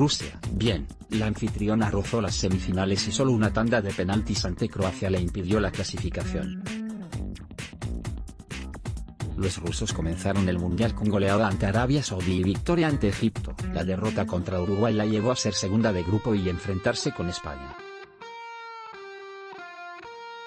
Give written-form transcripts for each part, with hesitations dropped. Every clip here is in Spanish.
Rusia. Bien, la anfitriona rozó las semifinales y solo una tanda de penaltis ante Croacia le impidió la clasificación. Los rusos comenzaron el mundial con goleada ante Arabia Saudí y victoria ante Egipto. La derrota contra Uruguay la llevó a ser segunda de grupo y enfrentarse con España.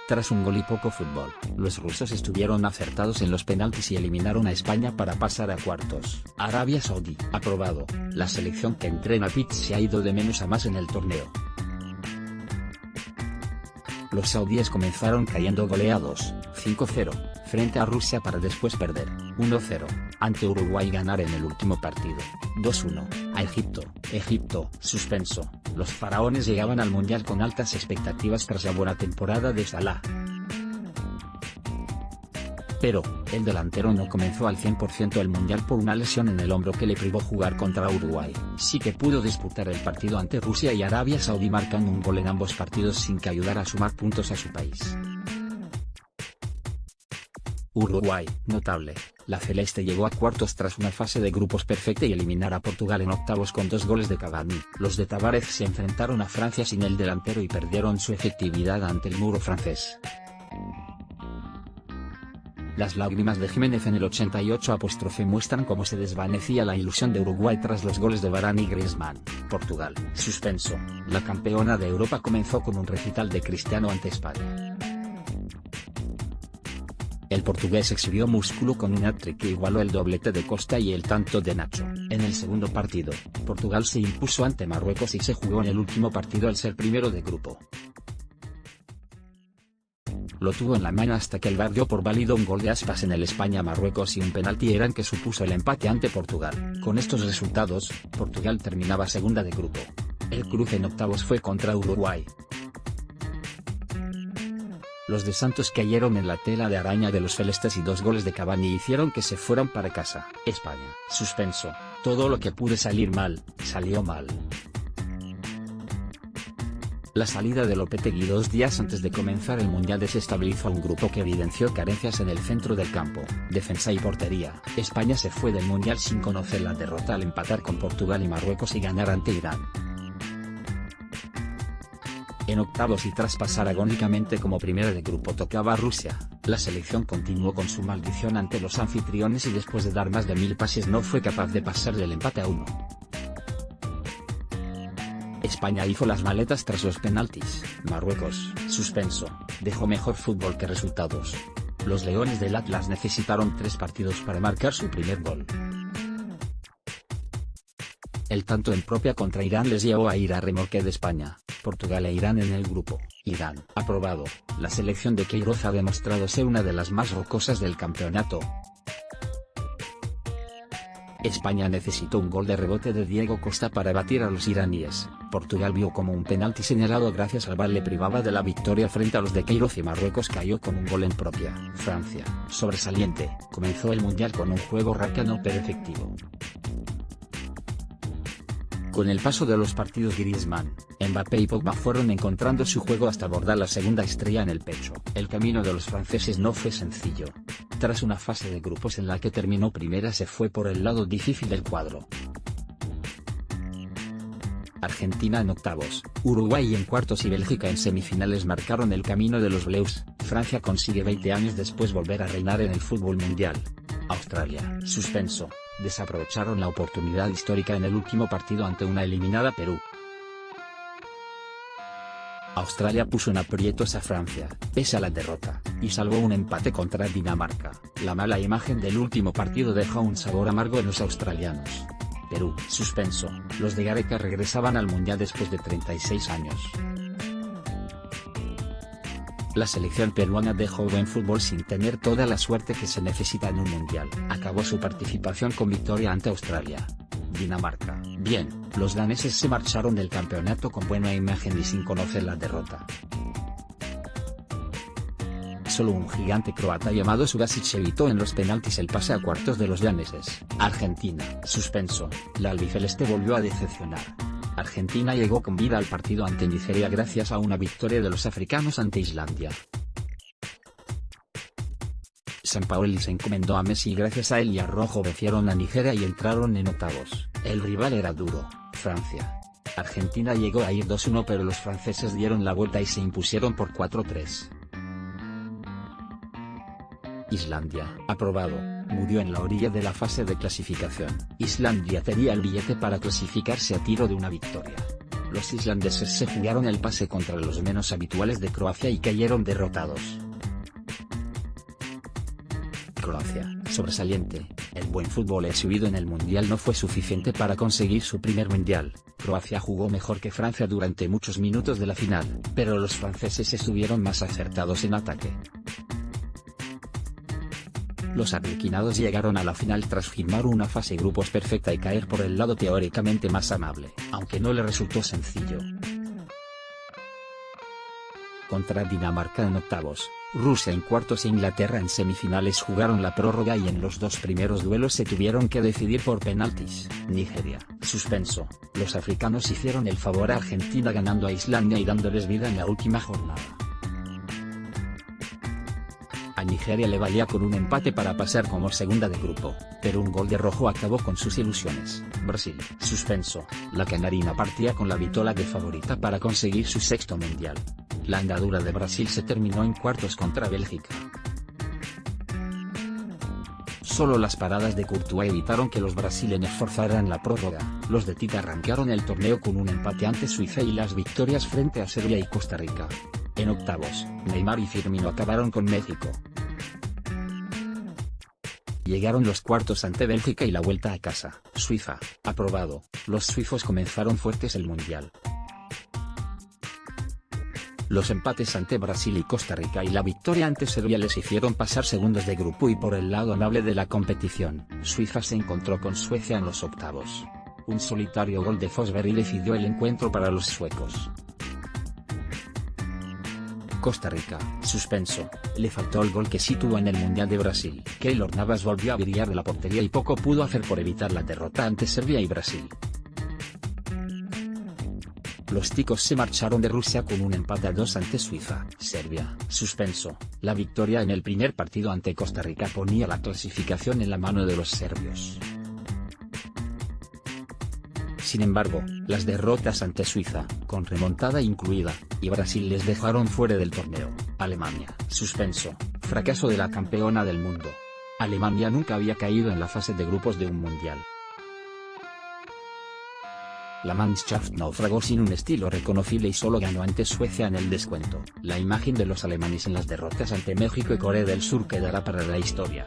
Tras un gol y poco fútbol, los rusos estuvieron acertados en los penaltis y eliminaron a España para pasar a cuartos. Arabia Saudí, aprobado. La selección que entrena Pitt se ha ido de menos a más en el torneo. Los saudíes comenzaron cayendo goleados, 5-0, frente a Rusia para después perder, 1-0, ante Uruguay y ganar en el último partido, 2-1, a Egipto, suspenso. Los faraones llegaban al mundial con altas expectativas tras la buena temporada de Salah. Pero, el delantero no comenzó al 100% el mundial por una lesión en el hombro que le privó jugar contra Uruguay. Sí que pudo disputar el partido ante Rusia y Arabia Saudí marcando un gol en ambos partidos sin que ayudara a sumar puntos a su país. Uruguay, notable. La celeste llegó a cuartos tras una fase de grupos perfecta y eliminar a Portugal en octavos con 2 goles de Cavani. Los de Tavares se enfrentaron a Francia sin el delantero y perdieron su efectividad ante el muro francés. Las lágrimas de Jiménez en el 88 muestran cómo se desvanecía la ilusión de Uruguay tras los goles de Varane y Griezmann. Portugal, suspenso. La campeona de Europa comenzó con un recital de Cristiano ante España. El portugués exhibió músculo con un hat-trick que igualó el doblete de Costa y el tanto de Nacho. En el segundo partido, Portugal se impuso ante Marruecos y se jugó en el último partido al ser primero de grupo. Lo tuvo en la mano hasta que el VAR dio por válido un gol de Aspas en el España-Marruecos y un penalti eran que supuso el empate ante Portugal. Con estos resultados, Portugal terminaba segunda de grupo. El cruce en octavos fue contra Uruguay. Los de Santos cayeron en la tela de araña de los celestes y 2 goles de Cavani hicieron que se fueran para casa. España, suspenso. Todo lo que pude salir mal, salió mal. La salida de Lopetegui 2 días antes de comenzar el mundial desestabilizó a un grupo que evidenció carencias en el centro del campo, defensa y portería. España se fue del mundial sin conocer la derrota al empatar con Portugal y Marruecos y ganar ante Irán. En octavos y tras pasar agónicamente como primera de grupo tocaba a Rusia, la selección continuó con su maldición ante los anfitriones y después de dar más de 1000 pases no fue capaz de pasar del empate a 1. España hizo las maletas tras los penaltis. Marruecos, suspenso, dejó mejor fútbol que resultados. Los Leones del Atlas necesitaron 3 partidos para marcar su primer gol. El tanto en propia contra Irán les llevó a ir a remolque de España, Portugal e Irán en el grupo. Irán, aprobado. La selección de Queiroz ha demostrado ser una de las más rocosas del campeonato. España necesitó un gol de rebote de Diego Costa para batir a los iraníes. Portugal vio como un penalti señalado gracias al VAR le privaba de la victoria frente a los de Queiroz y Marruecos cayó con un gol en propia. Francia, sobresaliente, comenzó el mundial con un juego rápido pero efectivo. Con el paso de los partidos Griezmann, Mbappé y Pogba fueron encontrando su juego hasta bordar la segunda estrella en el pecho. El camino de los franceses no fue sencillo. Tras una fase de grupos en la que terminó primera se fue por el lado difícil del cuadro. Argentina en octavos, Uruguay en cuartos y Bélgica en semifinales marcaron el camino de los Bleus. Francia consigue 20 años después volver a reinar en el fútbol mundial. Australia, suspenso. Desaprovecharon la oportunidad histórica en el último partido ante una eliminada Perú. Australia puso en aprietos a Francia, pese a la derrota, y salvó un empate contra Dinamarca. La mala imagen del último partido dejó un sabor amargo en los australianos. Perú, suspenso. Los de Gareca regresaban al mundial después de 36 años. La selección peruana dejó buen fútbol sin tener toda la suerte que se necesita en un mundial. Acabó su participación con victoria ante Australia. Dinamarca, bien, los daneses se marcharon del campeonato con buena imagen y sin conocer la derrota. Solo un gigante croata llamado Subasic evitó en los penaltis el pase a cuartos de los daneses. Argentina, suspenso. La albiceleste volvió a decepcionar. Argentina llegó con vida al partido ante Nigeria gracias a una victoria de los africanos ante Islandia. Sampaoli se encomendó a Messi y gracias a él y a Rojo vencieron a Nigeria y entraron en octavos. El rival era duro, Francia, Argentina llegó a ir 2-1 pero los franceses dieron la vuelta y se impusieron por 4-3. Islandia, aprobado, murió en la orilla de la fase de clasificación. Islandia tenía el billete para clasificarse a tiro de una victoria. Los islandeses se jugaron el pase contra los menos habituales de Croacia y cayeron derrotados. Croacia, sobresaliente. El buen fútbol exhibido en el Mundial no fue suficiente para conseguir su primer Mundial. Croacia jugó mejor que Francia durante muchos minutos de la final, pero los franceses estuvieron más acertados en ataque. Los arlequinados llegaron a la final tras firmar una fase grupos perfecta y caer por el lado teóricamente más amable, aunque no le resultó sencillo. Contra Dinamarca en octavos, Rusia en cuartos e Inglaterra en semifinales jugaron la prórroga y en los dos primeros duelos se tuvieron que decidir por penaltis. Nigeria, suspenso. Los africanos hicieron el favor a Argentina ganando a Islandia y dándoles vida en la última jornada. A Nigeria le valía con un empate para pasar como segunda de grupo, pero un gol de rojo acabó con sus ilusiones. Brasil, suspenso. La canarina partía con la vitola de favorita para conseguir su sexto mundial. La andadura de Brasil se terminó en cuartos contra Bélgica. Solo las paradas de Courtois evitaron que los brasileños forzaran la prórroga. Los de Tite arrancaron el torneo con un empate ante Suiza y las victorias frente a Serbia y Costa Rica. En octavos, Neymar y Firmino acabaron con México. Llegaron los cuartos ante Bélgica y la vuelta a casa. Suiza, aprobado. Los suizos comenzaron fuertes el mundial. Los empates ante Brasil y Costa Rica y la victoria ante Serbia les hicieron pasar segundos de grupo y por el lado amable de la competición, Suiza se encontró con Suecia en los octavos. Un solitario gol de Forsberg decidió el encuentro para los suecos. Costa Rica, suspenso. Le faltó el gol que sí tuvo en el Mundial de Brasil. Keylor Navas volvió a brillar de la portería y poco pudo hacer por evitar la derrota ante Serbia y Brasil. Los ticos se marcharon de Rusia con un empate a 2 ante Suiza. Serbia, suspenso. La victoria en el primer partido ante Costa Rica ponía la clasificación en la mano de los serbios. Sin embargo, las derrotas ante Suiza, con remontada incluida, y Brasil les dejaron fuera del torneo. Alemania, suspenso. Fracaso de la campeona del mundo. Alemania nunca había caído en la fase de grupos de un mundial. La Mannschaft naufragó sin un estilo reconocible y solo ganó ante Suecia en el descuento. La imagen de los alemanes en las derrotas ante México y Corea del Sur quedará para la historia.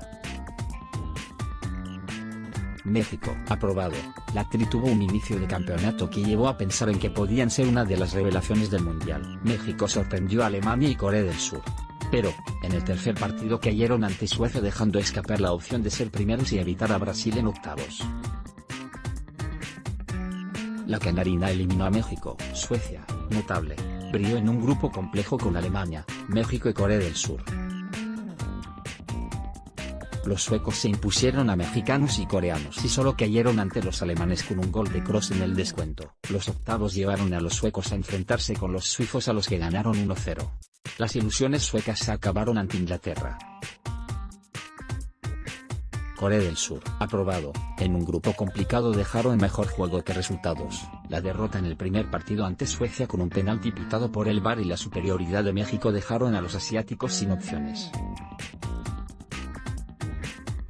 México, aprobado. La Tri tuvo un inicio de campeonato que llevó a pensar en que podían ser una de las revelaciones del mundial. México sorprendió a Alemania y Corea del Sur. Pero, en el tercer partido cayeron ante Suecia dejando escapar la opción de ser primeros y evitar a Brasil en octavos. La canarina eliminó a México. Suecia, notable, brilló en un grupo complejo con Alemania, México y Corea del Sur. Los suecos se impusieron a mexicanos y coreanos y solo cayeron ante los alemanes con un gol de Kroos en el descuento. Los octavos llevaron a los suecos a enfrentarse con los suizos a los que ganaron 1-0. Las ilusiones suecas se acabaron ante Inglaterra. Corea del Sur, aprobado. En un grupo complicado dejaron mejor juego que resultados. La derrota en el primer partido ante Suecia con un penalti pitado por el VAR y la superioridad de México dejaron a los asiáticos sin opciones.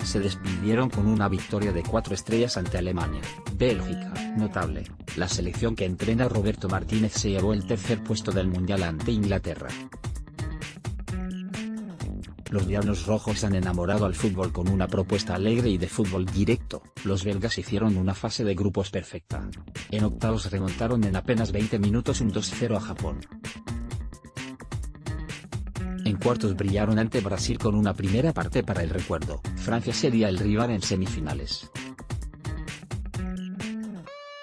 Se despidieron con una victoria de 4 estrellas ante Alemania. Bélgica, notable. La selección que entrena Roberto Martínez se llevó el tercer puesto del mundial ante Inglaterra. Los diablos rojos han enamorado al fútbol con una propuesta alegre y de fútbol directo. Los belgas hicieron una fase de grupos perfecta. En octavos remontaron en apenas 20 minutos un 2-0 a Japón. En cuartos brillaron ante Brasil con una primera parte para el recuerdo. Francia sería el rival en semifinales.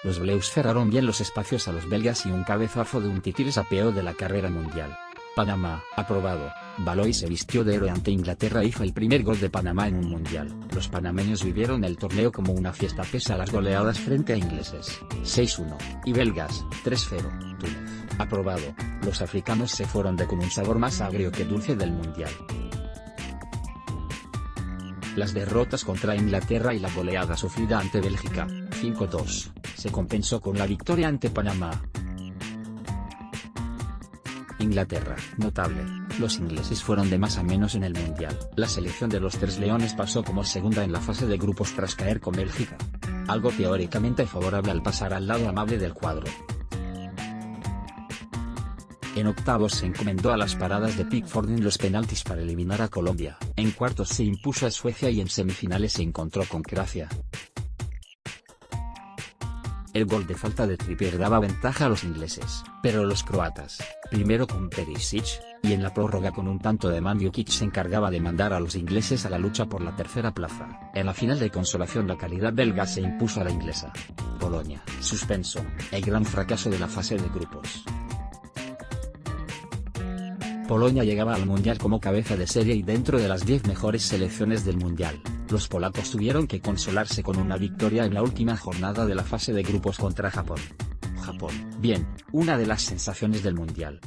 Los bleus cerraron bien los espacios a los belgas y un cabezazo de un Titi les apeó de la carrera mundial. Panamá, aprobado. Baloy se vistió de héroe ante Inglaterra e hizo el primer gol de Panamá en un mundial. Los panameños vivieron el torneo como una fiesta pese a las goleadas frente a ingleses, 6-1, y belgas, 3-0. Túnez, aprobado. Los africanos se fueron con un sabor más agrio que dulce del mundial. Las derrotas contra Inglaterra y la goleada sufrida ante Bélgica, 5-2, se compensó con la victoria ante Panamá. Inglaterra, notable, los ingleses fueron de más a menos en el Mundial. La selección de los Tres Leones pasó como segunda en la fase de grupos tras caer con Bélgica. Algo teóricamente favorable al pasar al lado amable del cuadro. En octavos se encomendó a las paradas de Pickford en los penaltis para eliminar a Colombia. En cuartos se impuso a Suecia y en semifinales se encontró con Croacia. El gol de falta de Trippier daba ventaja a los ingleses, pero los croatas, primero con Perisic, y en la prórroga con un tanto de Mandzukic, se encargaba de mandar a los ingleses a la lucha por la tercera plaza. En la final de consolación la calidad belga se impuso a la inglesa. Polonia, suspenso, el gran fracaso de la fase de grupos. Polonia llegaba al Mundial como cabeza de serie y dentro de las 10 mejores selecciones del Mundial. Los polacos tuvieron que consolarse con una victoria en la última jornada de la fase de grupos contra Japón. Japón, bien, una de las sensaciones del Mundial.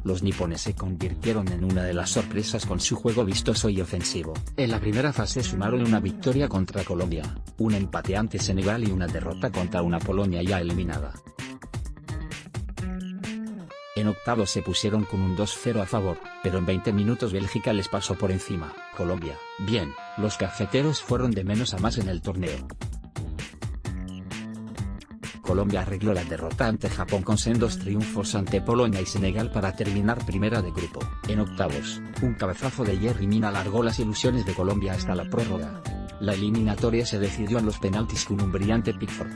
Los nipones se convirtieron en una de las sorpresas con su juego vistoso y ofensivo. En la primera fase sumaron una victoria contra Colombia, un empate ante Senegal y una derrota contra una Polonia ya eliminada. En octavos se pusieron con un 2-0 a favor, pero en 20 minutos Bélgica les pasó por encima. Colombia, bien, los cafeteros fueron de menos a más en el torneo. Colombia arregló la derrota ante Japón con sendos triunfos ante Polonia y Senegal para terminar primera de grupo. En octavos, un cabezazo de Yerry Mina alargó las ilusiones de Colombia hasta la prórroga. La eliminatoria se decidió en los penaltis con un brillante Pickford.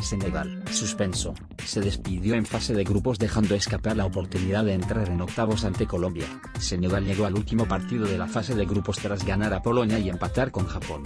Senegal, suspenso, se despidió en fase de grupos dejando escapar la oportunidad de entrar en octavos ante Colombia. Senegal llegó al último partido de la fase de grupos tras ganar a Polonia y empatar con Japón.